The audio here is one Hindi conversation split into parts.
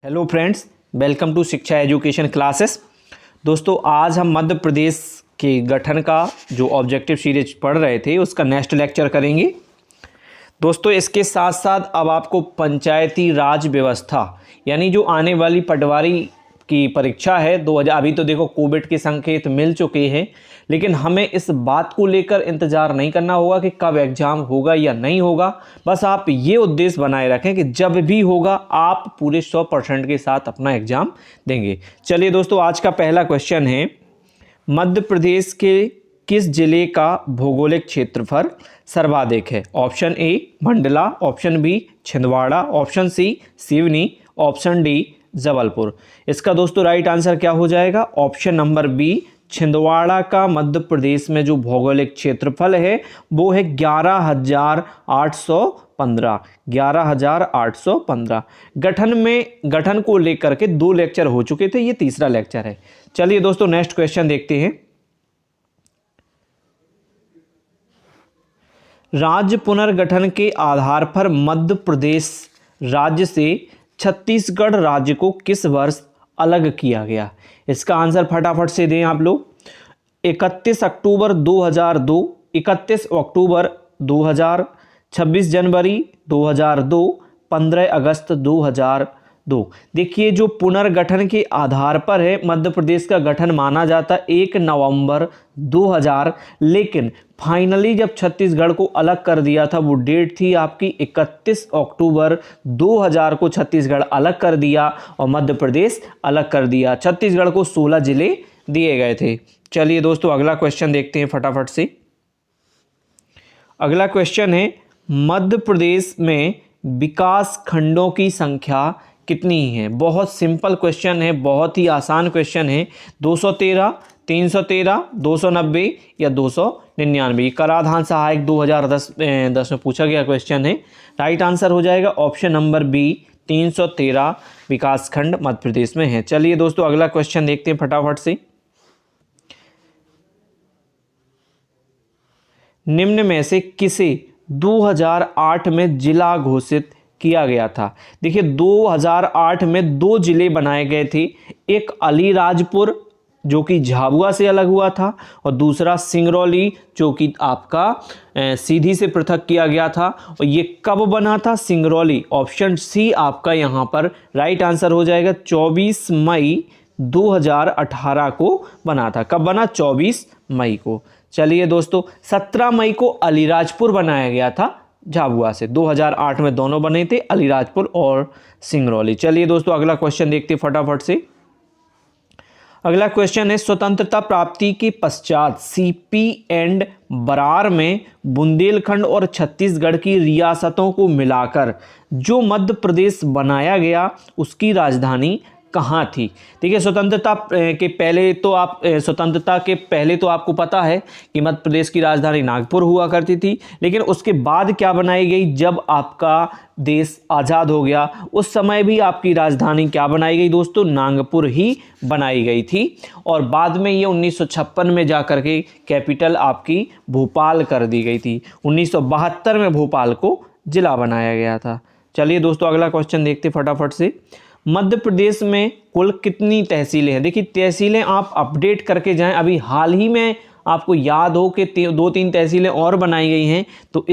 हेलो फ्रेंड्स, वेलकम टू शिक्षा एजुकेशन क्लासेस। दोस्तों, आज हम मध्य प्रदेश के गठन का जो ऑब्जेक्टिव सीरीज पढ़ रहे थे उसका नेक्स्ट लेक्चर करेंगे। दोस्तों, इसके साथ साथ अब आपको पंचायती राज व्यवस्था यानी जो आने वाली पटवारी की परीक्षा है 2000, अभी तो देखो कोविड के संकेत मिल चुके हैं, लेकिन हमें इस बात को लेकर इंतज़ार नहीं करना होगा कि कब एग्ज़ाम होगा या नहीं होगा। बस आप ये उद्देश्य बनाए रखें कि जब भी होगा आप पूरे 100% के साथ अपना एग्ज़ाम देंगे। चलिए दोस्तों, आज का पहला क्वेश्चन है, मध्य प्रदेश के किस जिले का भौगोलिक क्षेत्रफल सर्वाधिक है? Option A Mandla, option B Chhindwara, option C Seoni, option D Jabalpur. इसका दोस्तों राइट आंसर क्या हो जाएगा? ऑप्शन नंबर बी छिंदवाड़ा का मध्य प्रदेश में जो भौगोलिक क्षेत्रफल है वो है 11,815। 11,815। गठन को लेकर के 2 लेक्चर हो चुके थे, ये तीसरा लेक्चर है। चलिए दोस्तों, नेक्स्ट क्वेश्चन देखते हैं। राज्य पुनर्गठन के आधार पर मध्य प्रदेश राज्य से छत्तीसगढ़ राज्य को किस वर्ष अलग किया गया? इसका आंसर फटाफट से दें आप लोग। 31 अक्टूबर 2002, 31 अक्टूबर 2000, 26 जनवरी 2002, 15 अगस्त 2002। देखिए, जो पुनर्गठन के आधार पर है मध्य प्रदेश का गठन माना जाता 1 नवंबर 2000, लेकिन फाइनली जब छत्तीसगढ़ को अलग कर दिया था वो डेट थी आपकी 31 अक्टूबर 2000 को छत्तीसगढ़ अलग कर दिया और मध्य प्रदेश अलग कर दिया। छत्तीसगढ़ को 16 जिले दिए गए थे। चलिए दोस्तों, अगला क्वेश्चन देखते हैं फटाफट से। अगला क्वेश्चन है, मध्य प्रदेश में विकास खंडों की संख्या कितनी है? बहुत सिंपल क्वेश्चन है, बहुत ही आसान क्वेश्चन है। 213, 313, 290 या 299। कराधान सहायक 2010 में पूछा गया क्वेश्चन है। राइट आंसर हो जाएगा ऑप्शन नंबर बी 313 विकासखंड मध्य प्रदेश में है। चलिए दोस्तों, अगला क्वेश्चन देखते हैं फटाफट से। निम्न में से किसे 2008 में जिला घोषित किया गया था? देखिए, 2008 में 2 जिले बनाए गए थे। एक अलीराजपुर जो कि झाबुआ से अलग हुआ था और दूसरा सिंगरौली जो कि आपका सीधी से पृथक किया गया था। और ये कब बना था? सिंगरौली, ऑप्शन सी आपका यहाँ पर राइट आंसर हो जाएगा। 24 मई 2018 को बना था। कब बना? 24 मई को। चलिए दोस्तों, 17 मई को अलीराजपुर बनाया गया था झाबुआ से। 2008 में दोनों बने थे, अलीराजपुर और सिंगरौली। चलिए दोस्तों, अगला क्वेश्चन देखते फटाफट से। अगला क्वेश्चन है, स्वतंत्रता प्राप्ति के पश्चात सीपी एंड बरार में बुंदेलखंड और छत्तीसगढ़ की रियासतों को मिलाकर जो मध्य प्रदेश बनाया गया उसकी राजधानी कहाँ थी? देखिए, स्वतंत्रता के पहले तो आपको पता है कि मध्य प्रदेश की राजधानी नागपुर हुआ करती थी, लेकिन उसके बाद क्या बनाई गई? जब आपका देश आज़ाद हो गया उस समय भी आपकी राजधानी क्या बनाई गई दोस्तों? नागपुर ही बनाई गई थी। और बाद में ये 1956 में जाकर के कैपिटल आपकी भोपाल कर दी गई थी। 1972 में भोपाल को जिला बनाया गया था। चलिए दोस्तों, अगला क्वेश्चन देखते फटाफट से। मध्य प्रदेश में कुल कितनी तहसीलें हैं? देखिए, तहसीलें आप अपडेट करके जाएं। अभी हाल ही में आपको याद हो कि 2-3 तहसीलें और बनाई गई हैं, तो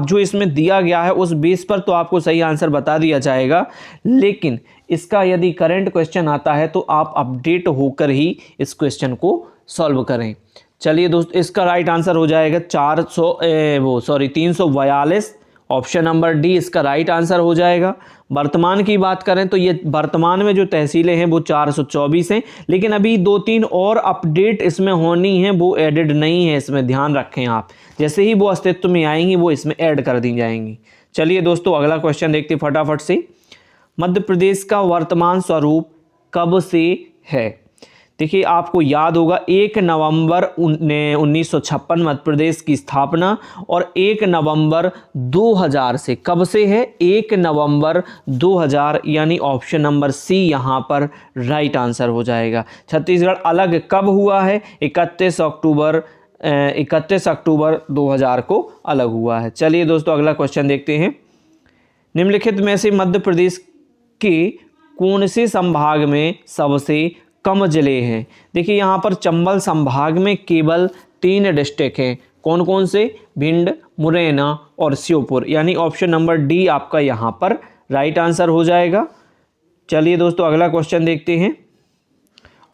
जो इसमें दिया गया है उस बेस पर तो आपको सही आंसर बता दिया जाएगा। लेकिन इसका यदि करंट क्वेश्चन आता है तो आप अपडेट होकर ही इस क्वेश्चन को सॉल्व करें। चलिए दोस्तों, इसका राइट आंसर हो जाएगा 342। ऑप्शन नंबर डी इसका राइट आंसर हो जाएगा। वर्तमान की बात करें तो ये वर्तमान में जो तहसीलें हैं वो 424 हैं, लेकिन अभी 2-3 और अपडेट इसमें होनी है, वो एडेड नहीं है, इसमें ध्यान रखें आप। जैसे ही वो अस्तित्व में आएंगी वो इसमें ऐड कर दी जाएंगी। चलिए दोस्तों, अगला क्वेश्चन देखते फटाफट से। मध्य प्रदेश का वर्तमान स्वरूप कब से है? देखिए, आपको याद होगा 1 नवंबर 1956 मध्य प्रदेश की स्थापना और 1 नवंबर 2000 से। कब से है? 1 नवंबर 2000, यानी ऑप्शन नंबर सी यहाँ पर राइट आंसर हो जाएगा। छत्तीसगढ़ अलग कब हुआ है? 31 अक्टूबर 2000 को अलग हुआ है। चलिए दोस्तों, अगला क्वेश्चन देखते हैं। निम्नलिखित में से मध्य प्रदेश के कौन से संभाग में सबसे कम जिले हैं? देखिए यहाँ पर चंबल संभाग में केवल 3 डिस्ट्रिक्ट हैं। कौन कौन से? भिंड, मुरैना और श्योपुर, यानी ऑप्शन नंबर डी आपका यहाँ पर राइट आंसर हो जाएगा। चलिए दोस्तों अगला क्वेश्चन देखते हैं।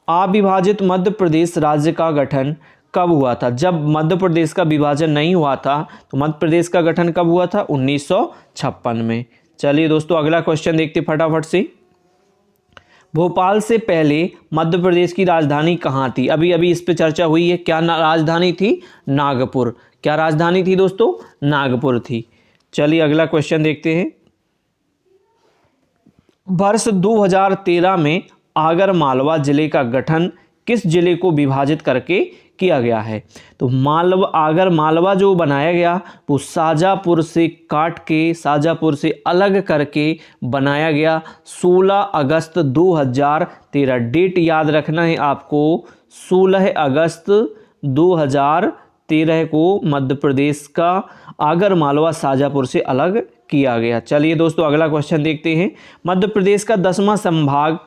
अविभाजित मध्य प्रदेश राज्य का गठन कब हुआ था? जब मध्य प्रदेश का विभाजन नहीं हुआ था तो मध्य प्रदेश का गठन कब हुआ था? 1956 में। चलिए दोस्तों अगला क्वेश्चन देखते फटाफट से। भोपाल से पहले मध्य प्रदेश की राजधानी कहाँ थी? अभी अभी इस पे चर्चा हुई है। क्या राजधानी थी? नागपुर। क्या राजधानी थी दोस्तों? नागपुर थी। चलिए अगला क्वेश्चन देखते हैं। वर्ष 2013 में आगर मालवा जिले का गठन किस जिले को विभाजित करके किया गया है? तो आगर मालवा जो बनाया गया वो शाजापुर से काट के, शाजापुर से अलग करके बनाया गया 16 अगस्त 2013। डेट याद रखना है आपको, 16 अगस्त 2013 को मध्य प्रदेश का आगर मालवा शाजापुर से अलग किया गया। चलिए दोस्तों अगला क्वेश्चन देखते हैं। मध्य प्रदेश का 10वां संभाग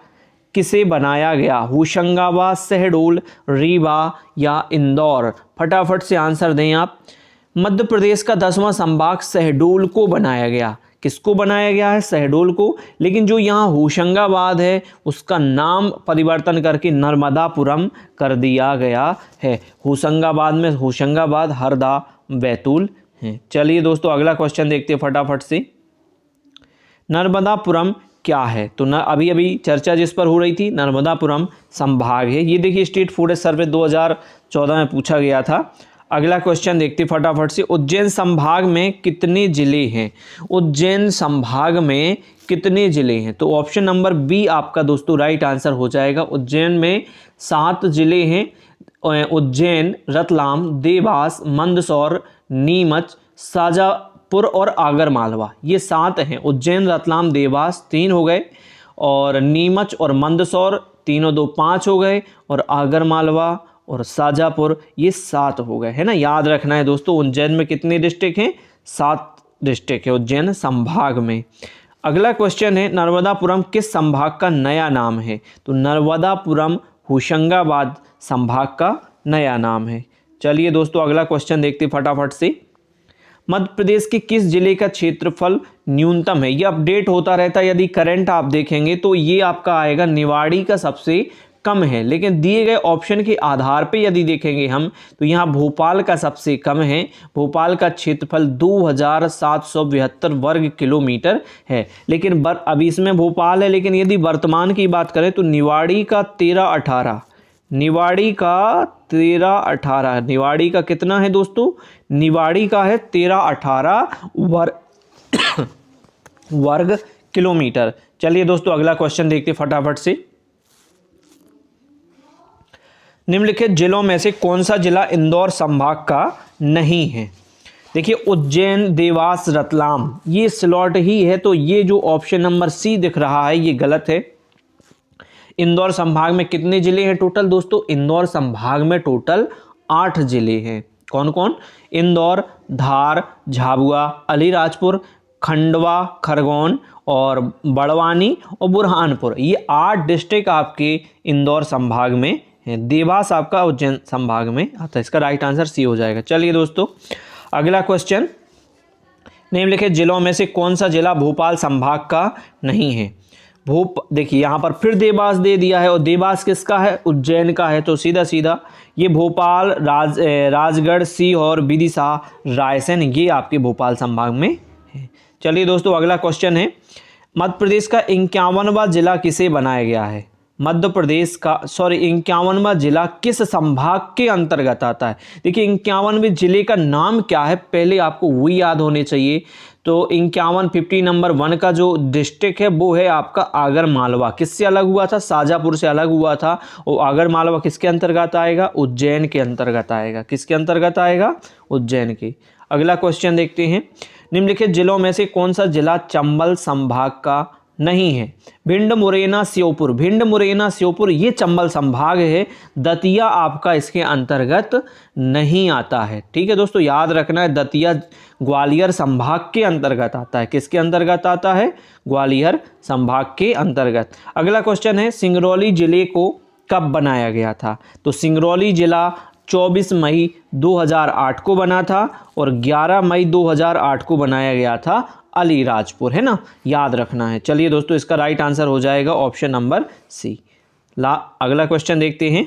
किसे बनाया गया? होशंगाबाद, शहडोल, रीवा या इंदौर? फटाफट से आंसर दें आप। मध्य प्रदेश का 10वां संभाग शहडोल को बनाया गया। किसको बनाया गया है? शहडोल को। लेकिन जो यहाँ होशंगाबाद है उसका नाम परिवर्तन करके नर्मदापुरम कर दिया गया है। होशंगाबाद में होशंगाबाद, हरदा, बैतूल है। चलिए दोस्तों अगला क्वेश्चन देखते हैं फटाफट से। नर्मदापुरम क्या है? तो अभी अभी चर्चा जिस पर हो रही थी नर्मदापुरम संभाग है। ये देखिए स्टेट फॉरेस्ट सर्वे 2014 में पूछा गया था। अगला क्वेश्चन देखते फटाफट से। उज्जैन संभाग में कितने जिले हैं? उज्जैन संभाग में कितने जिले हैं? तो ऑप्शन नंबर बी आपका दोस्तों राइट आंसर हो जाएगा। उज्जैन में 7 जिले हैं। उज्जैन, रतलाम, देवास, मंदसौर, नीमच, शाजापुर और आगर मालवा, ये 7 हैं। उज्जैन, रतलाम, देवास 3 हो गए, और नीमच और मंदसौर तीनों 2 5 हो गए, और आगर मालवा और शाजापुर ये 7 हो गए, है ना। याद रखना है दोस्तों। उज्जैन में कितने डिस्ट्रिक्ट हैं? 7 डिस्ट्रिक्ट है उज्जैन संभाग में। अगला क्वेश्चन है, नर्मदापुरम किस संभाग का नया नाम है? तो नर्मदापुरम होशंगाबाद संभाग का नया नाम है। चलिए दोस्तों अगला क्वेश्चन देखते फटाफट से। मध्य प्रदेश के किस जिले का क्षेत्रफल न्यूनतम है? ये अपडेट होता रहता है। यदि करंट आप देखेंगे तो ये आपका आएगा निवाड़ी का सबसे कम है, लेकिन दिए गए ऑप्शन के आधार पे यदि देखेंगे हम तो यहाँ भोपाल का सबसे कम है। भोपाल का क्षेत्रफल 2772 वर्ग किलोमीटर है, लेकिन अभी इसमें भोपाल है, लेकिन यदि वर्तमान की बात करें तो निवाड़ी का 1318, निवाड़ी का 1318, निवाड़ी का कितना है दोस्तों? निवाड़ी का है 1318 वर्ग किलोमीटर। चलिए दोस्तों अगला क्वेश्चन देखते फटाफट से। निम्नलिखित जिलों में से कौन सा जिला इंदौर संभाग का नहीं है? देखिए उज्जैन, देवास, रतलाम ये स्लॉट ही है, तो ये जो ऑप्शन नंबर सी दिख रहा है ये गलत है। इंदौर संभाग में कितने जिले हैं टोटल दोस्तों? इंदौर संभाग में टोटल 8 जिले हैं। कौन कौन? इंदौर, धार, झाबुआ, अलीराजपुर, खंडवा, खरगोन और बड़वानी और बुरहानपुर, ये 8 डिस्ट्रिक्ट आपके इंदौर संभाग में है। देवास आपका उज्जैन संभाग में आता है। इसका राइट आंसर सी हो जाएगा। चलिए दोस्तों अगला क्वेश्चन, निम्नलिखित जिलों में से कौन सा जिला भोपाल संभाग का नहीं है? देखिए यहाँ पर फिर देवास दे दिया है, और देवास किसका है? उज्जैन का है। तो सीधा सीधा ये भोपाल, राजगढ़, सीहोर, विदिशा, रायसेन ये आपके भोपाल संभाग में है। चलिए दोस्तों अगला क्वेश्चन है, मध्य प्रदेश का 51वां जिला किसे बनाया गया है? मध्य प्रदेश का 51वां जिला किस संभाग के अंतर्गत आता है? देखिए 51वें जिले का नाम क्या है पहले आपको वही याद होने चाहिए। तो 50 नंबर 1 का जो डिस्ट्रिक्ट है वो है आपका आगर मालवा। किससे अलग हुआ था? शाजापुर से अलग हुआ था। और आगर मालवा किसके अंतर्गत आएगा? उज्जैन के अंतर्गत आएगा। किसके अंतर्गत आएगा? उज्जैन के। अगला क्वेश्चन देखते हैं, निम्नलिखित जिलों में से कौन सा जिला चंबल संभाग का नहीं है। भिंड मुरैना श्योपुर, भिंड मुरैना श्योपुर ये चंबल संभाग है। दतिया आपका इसके अंतर्गत नहीं आता है। ठीक है दोस्तों, याद रखना है, दतिया ग्वालियर संभाग के अंतर्गत आता है। किसके अंतर्गत आता है? ग्वालियर संभाग के अंतर्गत। अगला क्वेश्चन है, सिंगरौली जिले को कब बनाया गया था? तो सिंगरौली जिला 24 मई 2008 को बना था और 11 मई 2008 को बनाया गया था अलीराजपुर, है ना, याद रखना है। चलिए दोस्तों, इसका राइट आंसर हो जाएगा ऑप्शन नंबर सी। अगला क्वेश्चन देखते हैं,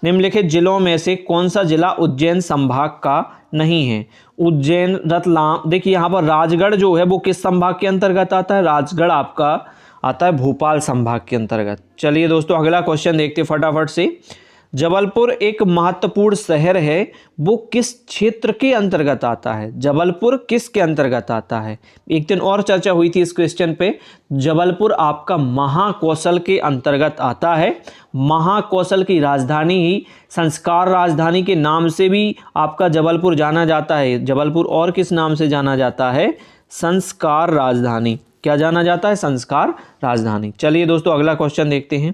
निम्नलिखित जिलों में से कौन सा जिला उज्जैन संभाग का नहीं है? उज्जैन, रतलाम, देखिए यहाँ पर राजगढ़ जो है वो किस संभाग के अंतर्गत आता है? राजगढ़ आपका आता है भोपाल संभाग के अंतर्गत। चलिए दोस्तों, अगला क्वेश्चन देखते हैं फटाफट से। जबलपुर एक महत्वपूर्ण शहर है, वो किस क्षेत्र के अंतर्गत आता है? जबलपुर किसके अंतर्गत आता है? एक दिन और चर्चा हुई थी इस क्वेश्चन पे। जबलपुर आपका महाकौशल के अंतर्गत आता है। महाकौशल की राजधानी ही संस्कार राजधानी के नाम से भी आपका जबलपुर जाना जाता है। जबलपुर और किस नाम से जाना जाता है? संस्कार राजधानी। क्या जाना जाता है? संस्कार राजधानी। चलिए दोस्तों, अगला क्वेश्चन देखते हैं,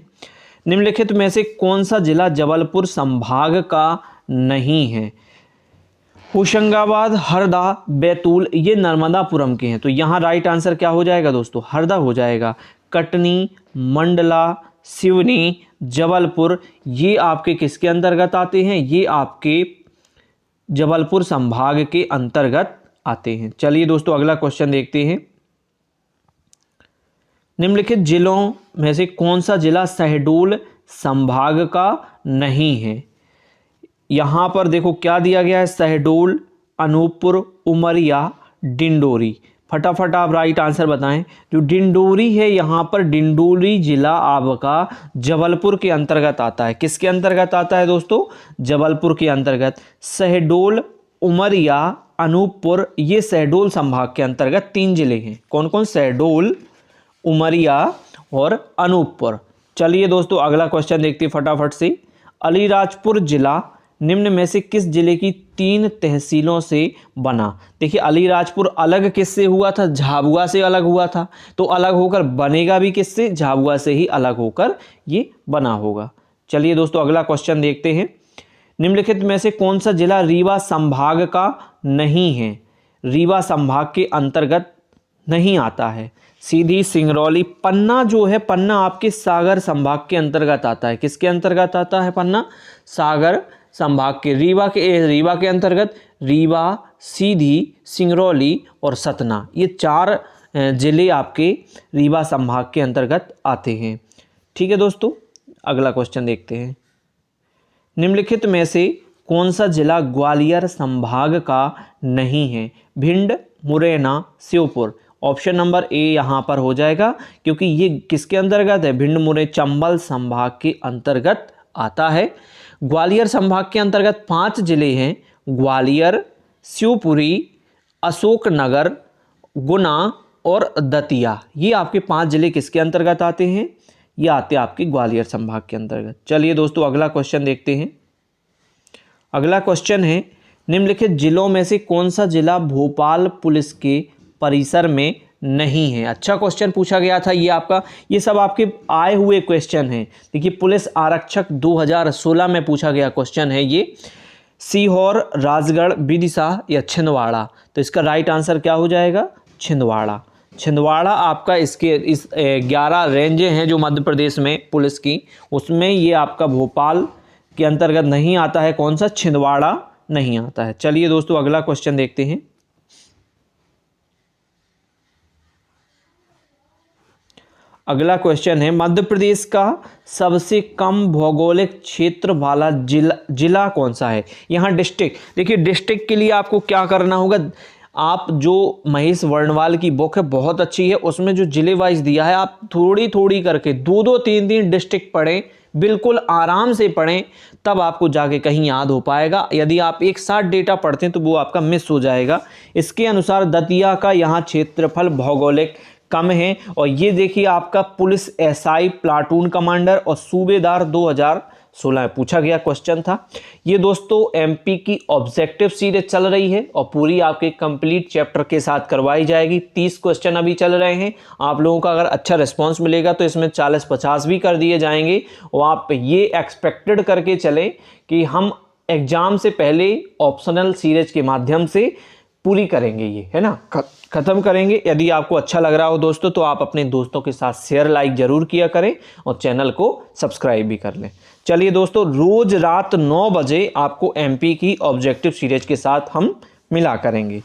निम्नलिखित में से कौन सा जिला जबलपुर संभाग का नहीं है? होशंगाबाद, हरदा, बैतूल ये नर्मदापुरम के हैं। तो यहाँ राइट आंसर क्या हो जाएगा दोस्तों? हरदा हो जाएगा। कटनी, मंडला, सिवनी, जबलपुर ये आपके किसके अंतर्गत आते हैं? ये आपके जबलपुर संभाग के अंतर्गत आते हैं। चलिए दोस्तों, अगला क्वेश्चन देखते हैं, निम्नलिखित जिलों में से कौन सा जिला शहडोल संभाग का नहीं है? यहाँ पर देखो क्या दिया गया है, शहडोल, अनूपपुर, उमरिया, डिंडोरी। फटाफट आप राइट आंसर बताएं। जो डिंडोरी है, यहाँ पर डिंडोरी जिला आपका जबलपुर के अंतर्गत आता है। किसके अंतर्गत आता है दोस्तों? जबलपुर के अंतर्गत। शहडोल, उमरिया, अनूपपुर ये शहडोल संभाग के अंतर्गत 3 जिले हैं। कौन कौन? शहडोल, उमरिया और अनूपपुर। चलिए दोस्तों, अगला क्वेश्चन देखते हैं फटाफट से। अलीराजपुर जिला निम्न में से किस जिले की 3 तहसीलों से बना? देखिए, अलीराजपुर अलग किससे हुआ था? झाबुआ से अलग हुआ था। तो अलग होकर बनेगा भी किससे? झाबुआ से ही अलग होकर ये बना होगा। चलिए दोस्तों, अगला क्वेश्चन देखते हैं, निम्नलिखित में से कौन सा जिला रीवा संभाग का नहीं है? रीवा संभाग के अंतर्गत नहीं आता है। सीधी, सिंगरौली, पन्ना जो है, पन्ना आपके सागर संभाग के अंतर्गत आता है। किसके अंतर्गत आता है पन्ना? सागर संभाग के। रीवा के अंतर्गत रीवा, सीधी, सिंगरौली और सतना ये 4 जिले आपके रीवा संभाग के अंतर्गत आते हैं। ठीक है दोस्तों, अगला क्वेश्चन देखते हैं, निम्नलिखित में से कौन सा जिला ग्वालियर संभाग का नहीं है? Bhind, Morena, Sheopur. Option number A यहाँ पर हो जाएगा, क्योंकि ये किसके अंतर्गत है? भिंड, मुरैना, चंबल संभाग के अंतर्गत आता है। ग्वालियर संभाग के अंतर्गत 5 जिले हैं, ग्वालियर, शिवपुरी, अशोकनगर, गुना और दतिया। ये आपके 5 जिले किसके अंतर्गत आते हैं? ये आते हैं आपके ग्वालियर संभाग के अंतर्गत। चलिए दोस्तों, अगला क्वेश्चन देखते हैं। अगला क्वेश्चन है, निम्नलिखित जिलों में से कौन सा जिला भोपाल पुलिस के परिसर में नहीं है? अच्छा क्वेश्चन पूछा गया था ये आपका। ये सब आपके आए हुए क्वेश्चन हैं। देखिए, पुलिस आरक्षक 2016 में पूछा गया क्वेश्चन है ये। सीहोर, राजगढ़, विदिशा या छिंदवाड़ा। तो इसका राइट आंसर क्या हो जाएगा? छिंदवाड़ा। छिंदवाड़ा आपका इसके 11 रेंजें हैं जो मध्य प्रदेश में पुलिस की, उसमें ये आपका भोपाल के अंतर्गत नहीं आता है। कौन सा? छिंदवाड़ा नहीं आता है। चलिए दोस्तों, अगला क्वेश्चन देखते हैं। अगला क्वेश्चन है, मध्य प्रदेश का सबसे कम भौगोलिक क्षेत्र वाला जिला कौन सा है? यहाँ डिस्ट्रिक्ट, देखिए डिस्ट्रिक्ट के लिए आपको क्या करना होगा, आप जो महेश वर्णवाल की बुक है बहुत अच्छी है, उसमें जो जिले वाइज दिया है आप थोड़ी थोड़ी करके 2-2, 3-3 डिस्ट्रिक्ट पढ़ें, बिल्कुल आराम से पढ़ें, तब आपको जाके कहीं याद हो पाएगा। यदि आप एक साथ डेटा पढ़ते हैं तो वो आपका मिस हो जाएगा। इसके अनुसार दतिया का यहाँ क्षेत्रफल भौगोलिक कम है। और ये देखिए आपका पुलिस एसआई प्लाटून कमांडर और सूबेदार 2016 में पूछा गया क्वेश्चन था। ये दोस्तों एमपी की ऑब्जेक्टिव सीरीज चल रही है और पूरी आपके कंप्लीट चैप्टर के साथ करवाई जाएगी। 30 क्वेश्चन अभी चल रहे हैं। आप लोगों का अगर अच्छा रिस्पॉन्स मिलेगा तो इसमें 40-50 भी कर दिए जाएंगे और आप ये एक्सपेक्टेड करके चलें कि हम एग्जाम से पहले ऑप्शनल सीरीज के माध्यम से पूरी करेंगे, ये है ना, खत्म करेंगे। यदि आपको अच्छा लग रहा हो दोस्तों तो आप अपने दोस्तों के साथ शेयर लाइक जरूर किया करें और चैनल को सब्सक्राइब भी कर लें। चलिए दोस्तों, रोज रात 9 बजे आपको एमपी की ऑब्जेक्टिव सीरीज के साथ हम मिला करेंगे।